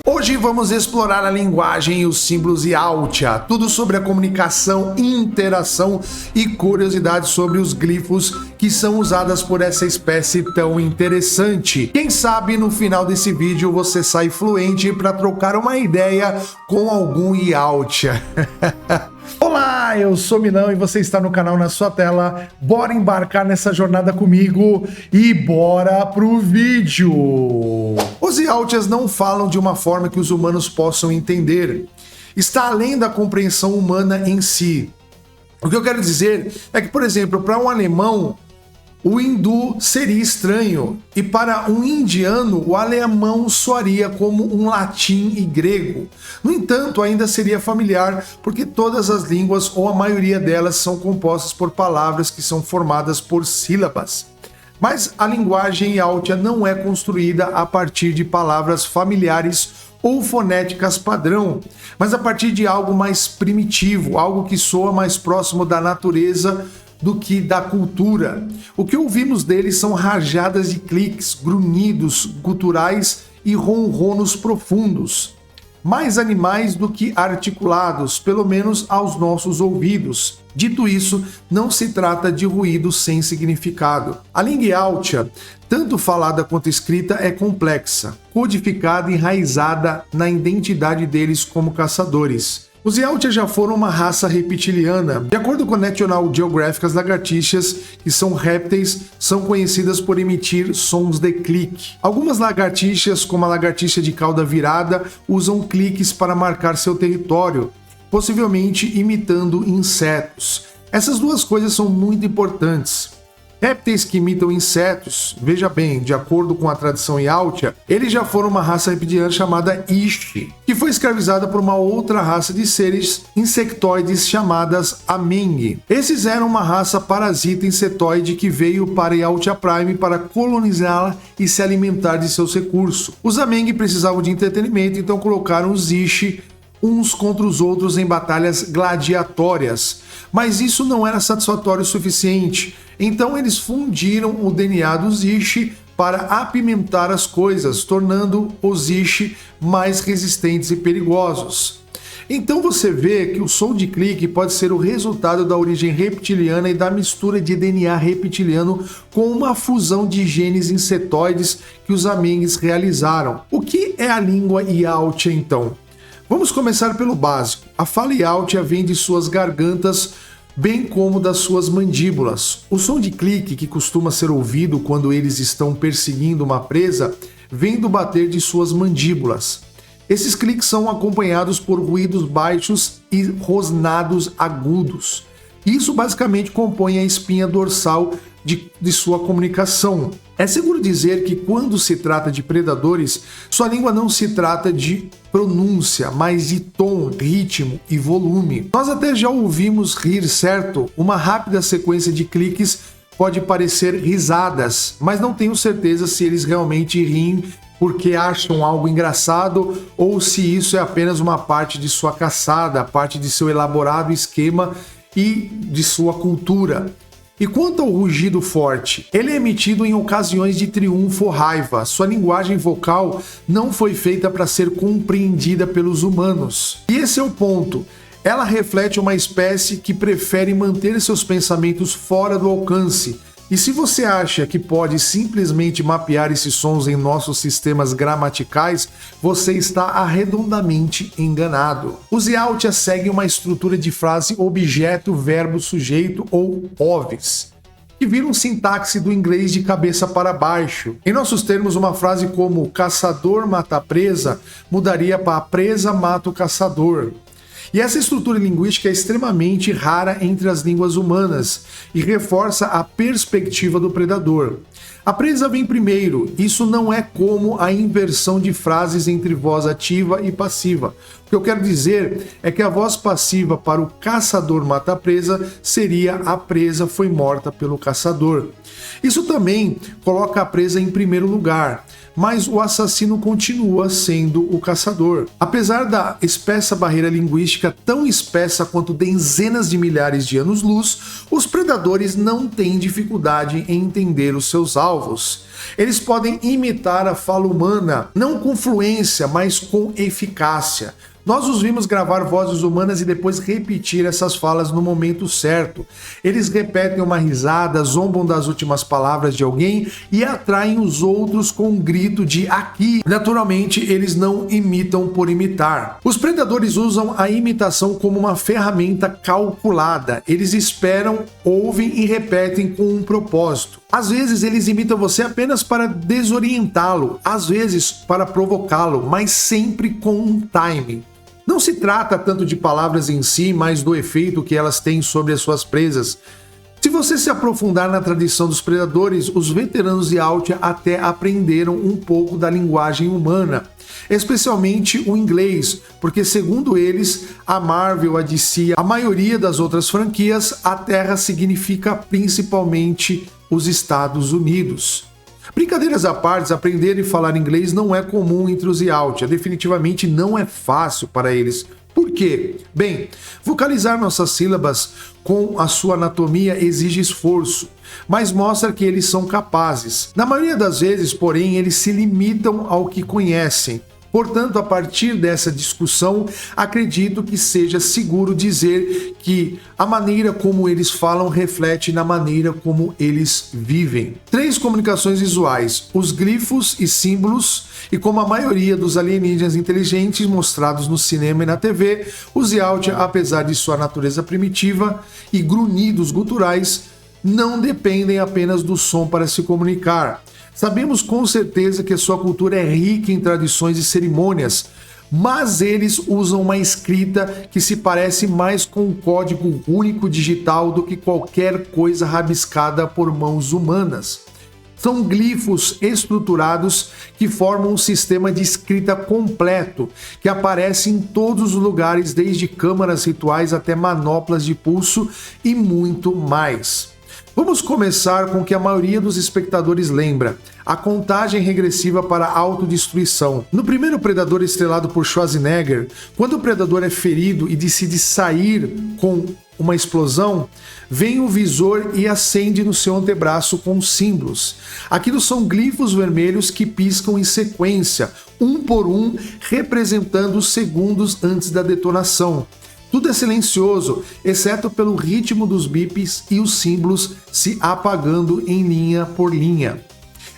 Hoje vamos explorar a linguagem e os símbolos Yautja, tudo sobre a comunicação, interação e curiosidades sobre os glifos que são usadas por essa espécie tão interessante. Quem sabe no final desse vídeo você sai fluente para trocar uma ideia com algum Yautja. Olá, eu sou Milão e você está no canal Na Sua Tela. Bora embarcar nessa jornada comigo e bora pro vídeo! Os Yautjas não falam de uma forma que os humanos possam entender. Está além da compreensão humana em si. O que eu quero dizer é que, por exemplo, para um alemão, o hindu seria estranho, e para um indiano, o alemão soaria como um latim e grego. No entanto, ainda seria familiar, porque todas as línguas, ou a maioria delas, são compostas por palavras que são formadas por sílabas. Mas a linguagem Yautja não é construída a partir de palavras familiares ou fonéticas padrão, mas a partir de algo mais primitivo, algo que soa mais próximo da natureza do que da cultura. O que ouvimos deles são rajadas de cliques, grunhidos guturais e ronronos profundos. Mais animais do que articulados, pelo menos aos nossos ouvidos. Dito isso, não se trata de ruído sem significado. A língua Yautja, tanto falada quanto escrita, é complexa, codificada e enraizada na identidade deles como caçadores. Os Yautja já foram uma raça reptiliana. De acordo com a National Geographic, as lagartixas, que são répteis, são conhecidas por emitir sons de clique. Algumas lagartixas, como a lagartixa de cauda virada, usam cliques para marcar seu território, possivelmente imitando insetos. Essas duas coisas são muito importantes. Répteis que imitam insetos, veja bem, de acordo com a tradição Yautja, eles já foram uma raça reptiliana chamada Ishi, que foi escravizada por uma outra raça de seres insectoides chamadas Ameng. Esses eram uma raça parasita insetoide que veio para Yautja Prime para colonizá-la e se alimentar de seus recursos. Os Ameng precisavam de entretenimento, então colocaram os Ishi uns contra os outros em batalhas gladiatórias. Mas isso não era satisfatório o suficiente. Então eles fundiram o DNA dos Ishi para apimentar as coisas, tornando os Ishi mais resistentes e perigosos. Então você vê que o som de clique pode ser o resultado da origem reptiliana e da mistura de DNA reptiliano com uma fusão de genes insetoides que os Amengs realizaram. O que é a língua Yautja então? Vamos começar pelo básico. A fala Yautja vem de suas gargantas, bem como das suas mandíbulas. O som de clique, que costuma ser ouvido quando eles estão perseguindo uma presa, vem do bater de suas mandíbulas. Esses cliques são acompanhados por ruídos baixos e rosnados agudos. Isso basicamente compõe a espinha dorsal de sua comunicação. É seguro dizer que quando se trata de predadores, sua língua não se trata de pronúncia, mas de tom, ritmo e volume. Nós até já ouvimos rir, certo? Uma rápida sequência de cliques pode parecer risadas, mas não tenho certeza se eles realmente riem porque acham algo engraçado ou se isso é apenas uma parte de sua caçada, parte de seu elaborado esquema e de sua cultura. E quanto ao rugido forte, ele é emitido em ocasiões de triunfo ou raiva. Sua linguagem vocal não foi feita para ser compreendida pelos humanos. E esse é o ponto. Ela reflete uma espécie que prefere manter seus pensamentos fora do alcance. E se você acha que pode simplesmente mapear esses sons em nossos sistemas gramaticais, você está arredondamente enganado. Os Yautja seguem uma estrutura de frase objeto, verbo, sujeito ou OVs, que viram sintaxe do inglês de cabeça para baixo. Em nossos termos, uma frase como caçador mata a presa mudaria para a presa mata o caçador. E essa estrutura linguística é extremamente rara entre as línguas humanas e reforça a perspectiva do predador. A presa vem primeiro, isso não é como a inversão de frases entre voz ativa e passiva. que eu quero dizer é que a voz passiva para o caçador mata a presa seria a presa foi morta pelo caçador. Isso também coloca a presa em primeiro lugar, mas o assassino continua sendo o caçador. Apesar da espessa barreira linguística, tão espessa quanto dezenas de milhares de anos-luz, os predadores não têm dificuldade em entender os seus alvos. Eles podem imitar a fala humana, não com fluência, mas com eficácia. Nós os vimos gravar vozes humanas e depois repetir essas falas no momento certo. Eles repetem uma risada, zombam das últimas palavras de alguém e atraem os outros com um grito de aqui. Naturalmente, eles não imitam por imitar. Os predadores usam a imitação como uma ferramenta calculada. Eles esperam, ouvem e repetem com um propósito. Às vezes eles imitam você apenas para desorientá-lo, às vezes para provocá-lo, mas sempre com um timing. Não se trata tanto de palavras em si, mas do efeito que elas têm sobre as suas presas. Se você se aprofundar na tradição dos predadores, os veteranos de Altia até aprenderam um pouco da linguagem humana, especialmente o inglês, porque segundo eles, a Marvel, a DC, a maioria das outras franquias, a Terra significa principalmente os Estados Unidos. Brincadeiras à parte, aprender e falar inglês não é comum entre os Yautja, definitivamente não é fácil para eles. Por quê? Bem, vocalizar nossas sílabas com a sua anatomia exige esforço, mas mostra que eles são capazes. Na maioria das vezes, porém, eles se limitam ao que conhecem. Portanto, a partir dessa discussão, acredito que seja seguro dizer que a maneira como eles falam reflete na maneira como eles vivem. 3 comunicações visuais: os glifos e símbolos, e como a maioria dos alienígenas inteligentes mostrados no cinema e na TV, os Yautja, apesar de sua natureza primitiva e grunhidos guturais, não dependem apenas do som para se comunicar. Sabemos com certeza que sua cultura é rica em tradições e cerimônias, mas eles usam uma escrita que se parece mais com um código único digital do que qualquer coisa rabiscada por mãos humanas. São glifos estruturados que formam um sistema de escrita completo, que aparece em todos os lugares, desde câmaras rituais até manoplas de pulso e muito mais. Vamos começar com o que a maioria dos espectadores lembra: a contagem regressiva para a autodestruição. No primeiro Predador estrelado por Schwarzenegger, quando o Predador é ferido e decide sair com uma explosão, vem o visor e acende no seu antebraço com símbolos. Aquilo são glifos vermelhos que piscam em sequência, um por um, representando os segundos antes da detonação. Tudo é silencioso, exceto pelo ritmo dos bips e os símbolos se apagando em linha por linha.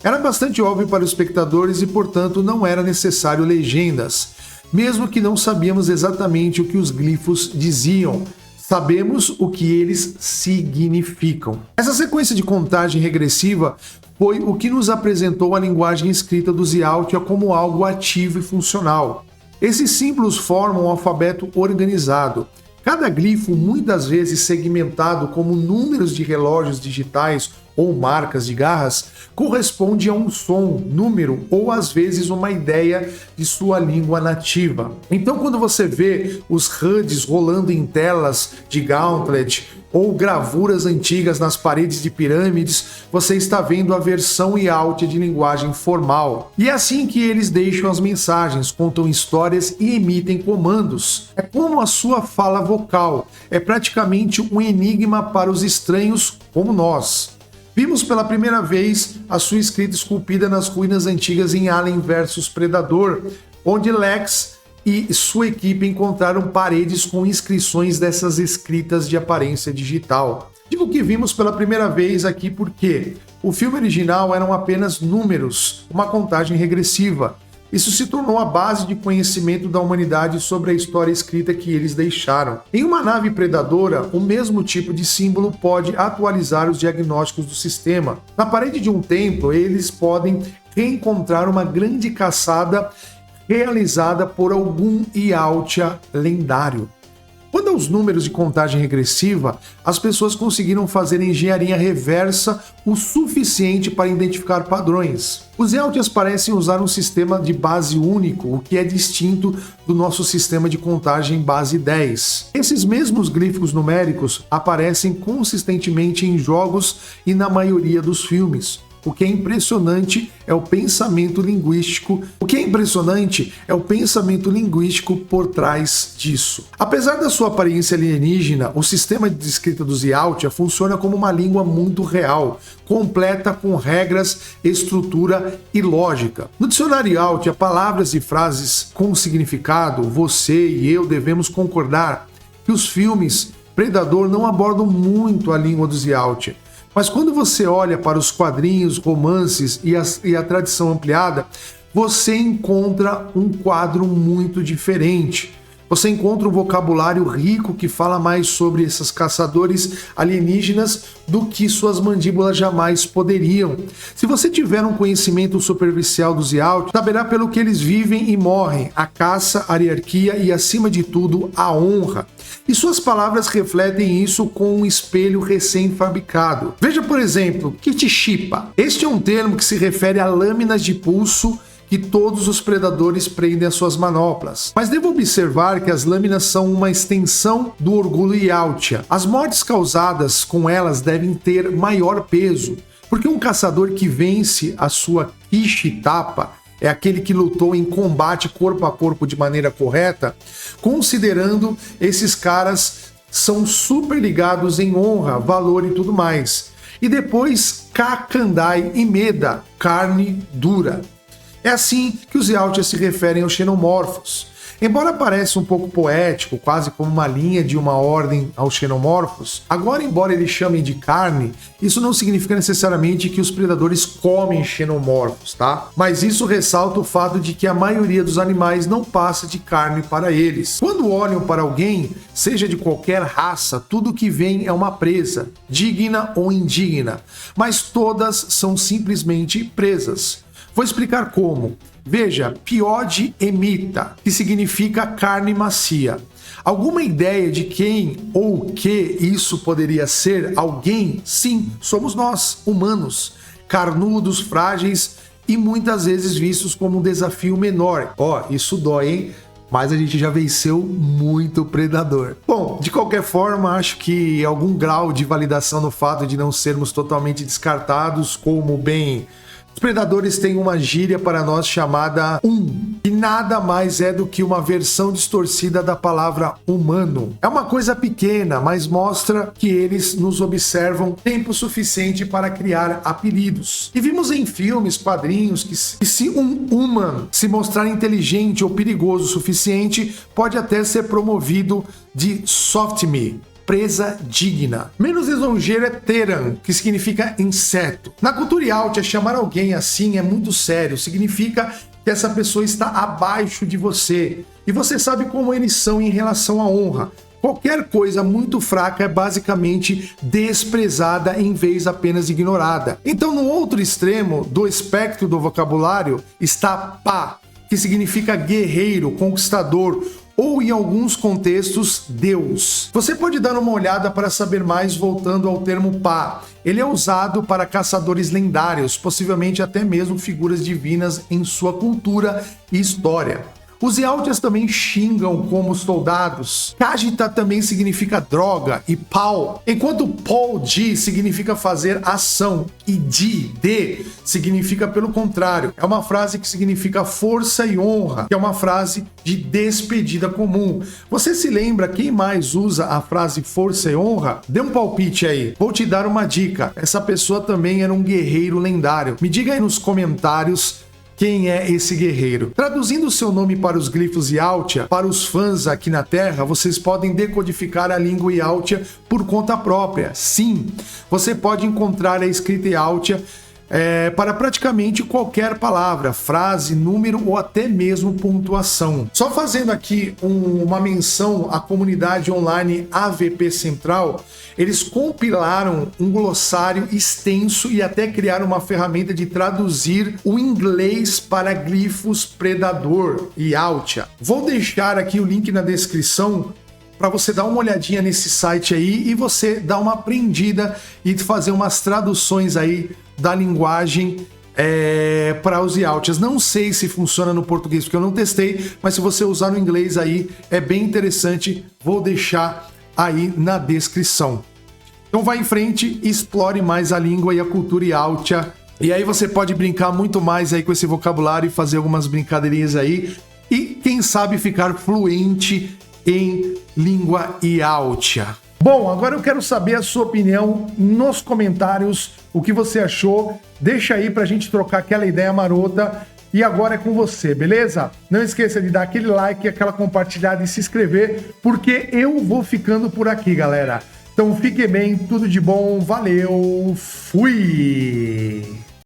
Era bastante óbvio para os espectadores e, portanto, não era necessário legendas, mesmo que não sabíamos exatamente o que os glifos diziam. Sabemos o que eles significam. Essa sequência de contagem regressiva foi o que nos apresentou a linguagem escrita dos Yautja como algo ativo e funcional. Esses símbolos formam um alfabeto organizado. Cada glifo, muitas vezes segmentado como números de relógios digitais ou marcas de garras, corresponde a um som, número ou às vezes uma ideia de sua língua nativa. Então, quando você vê os HUDs rolando em telas de Gauntlet ou gravuras antigas nas paredes de pirâmides, você está vendo a versão Yautja de linguagem formal. E é assim que eles deixam as mensagens, contam histórias e emitem comandos. É como a sua fala vocal, é praticamente um enigma para os estranhos como nós. Vimos pela primeira vez a sua escrita esculpida nas ruínas antigas em Alien vs Predador, onde Lex e sua equipe encontraram paredes com inscrições dessas escritas de aparência digital. Digo que vimos pela primeira vez aqui porque o filme original eram apenas números, uma contagem regressiva. Isso se tornou a base de conhecimento da humanidade sobre a história escrita que eles deixaram. Em uma nave predadora, o mesmo tipo de símbolo pode atualizar os diagnósticos do sistema. Na parede de um templo, eles podem reencontrar uma grande caçada realizada por algum Yautja lendário. Quanto aos números de contagem regressiva, as pessoas conseguiram fazer engenharia reversa o suficiente para identificar padrões. Os Yautias parecem usar um sistema de base único, o que é distinto do nosso sistema de contagem base 10. Esses mesmos glifos numéricos aparecem consistentemente em jogos e na maioria dos filmes. O que é impressionante é o pensamento linguístico. Por trás disso. Apesar da sua aparência alienígena, o sistema de escrita dos Yautja funciona como uma língua muito real, completa com regras, estrutura e lógica. No dicionário Yautja, palavras e frases com significado, você e eu devemos concordar que os filmes Predador não abordam muito a língua dos Yautja. Mas quando você olha para os quadrinhos, romances e a tradição ampliada, você encontra um quadro muito diferente. Você encontra um vocabulário rico que fala mais sobre esses caçadores alienígenas do que suas mandíbulas jamais poderiam. Se você tiver um conhecimento superficial dos Yautja, saberá pelo que eles vivem e morrem, a caça, a hierarquia e, acima de tudo, a honra. E suas palavras refletem isso com um espelho recém-fabricado. Veja, por exemplo, Kitshipa. Este é um termo que se refere a lâminas de pulso que todos os predadores prendem às suas manoplas. Mas devo observar que as lâminas são uma extensão do orgulho Yautja. As mortes causadas com elas devem ter maior peso, porque um caçador que vence a sua Kishitapa é aquele que lutou em combate corpo a corpo de maneira correta, considerando esses caras são super ligados em honra, valor e tudo mais. E depois Kakandai e Meda, carne dura. É assim que os Yautja se referem aos xenomorfos. Embora pareça um pouco poético, quase como uma linha de uma ordem aos xenomorfos, agora, embora eles chamem de carne, isso não significa necessariamente que os predadores comem xenomorfos, tá? Mas isso ressalta o fato de que a maioria dos animais não passa de carne para eles. Quando olham para alguém, seja de qualquer raça, tudo que vem é uma presa, digna ou indigna, mas todas são simplesmente presas. Vou explicar como. Veja, Piode Emita, que significa carne macia. Alguma ideia de quem ou o que isso poderia ser? Alguém? Sim, somos nós, humanos, carnudos, frágeis e muitas vezes vistos como um desafio menor. Isso dói, hein? Mas a gente já venceu muito predador. Bom, de qualquer forma, acho que algum grau de validação no fato de não sermos totalmente descartados, como bem... Os predadores têm uma gíria para nós chamada que nada mais é do que uma versão distorcida da palavra humano. É uma coisa pequena, mas mostra que eles nos observam tempo suficiente para criar apelidos. E vimos em filmes, quadrinhos, que se um human se mostrar inteligente ou perigoso o suficiente, pode até ser promovido de softme, presa digna. Menos lisonjeiro é Teran, que significa inseto. Na cultura Yautja, chamar alguém assim é muito sério, significa que essa pessoa está abaixo de você. E você sabe como eles são em relação à honra. Qualquer coisa muito fraca é basicamente desprezada em vez apenas ignorada. Então, no outro extremo do espectro do vocabulário está Pa, que significa guerreiro, conquistador, ou em alguns contextos, Deus. Você pode dar uma olhada para saber mais voltando ao termo Pa. Ele é usado para caçadores lendários, possivelmente até mesmo figuras divinas em sua cultura e história. Os Yautjas também xingam como soldados. Kajita também significa droga e pau, enquanto Pau-Di significa fazer ação e de significa pelo contrário. É uma frase que significa força e honra, que é uma frase de despedida comum. Você se lembra quem mais usa a frase força e honra? Dê um palpite aí. Vou te dar uma dica. Essa pessoa também era um guerreiro lendário. Me diga aí nos comentários quem é esse guerreiro. Traduzindo o seu nome para os glifos Yautja, para os fãs aqui na Terra, vocês podem decodificar a língua Yautja por conta própria. Sim, você pode encontrar a escrita Yautja para praticamente qualquer palavra, frase, número ou até mesmo pontuação. Só fazendo aqui uma menção à comunidade online AVP Central, eles compilaram um glossário extenso e até criaram uma ferramenta de traduzir o inglês para glifos predador e Yautja. Vou deixar aqui o link na descrição para você dar uma olhadinha nesse site aí e você dar uma aprendida e fazer umas traduções aí da linguagem para os IELTS. Não sei se funciona no português porque eu não testei, mas se você usar no inglês aí é bem interessante, vou deixar aí na descrição. Então vai em frente, explore mais a língua e a cultura IELTS. E aí você pode brincar muito mais aí com esse vocabulário e fazer algumas brincadeirinhas aí e quem sabe ficar fluente em língua IELTS. Bom, agora eu quero saber a sua opinião nos comentários, o que você achou, deixa aí pra gente trocar aquela ideia marota e agora é com você, beleza? Não esqueça de dar aquele like, aquela compartilhada e se inscrever, porque eu vou ficando por aqui, galera. Então fique bem, tudo de bom, valeu, fui!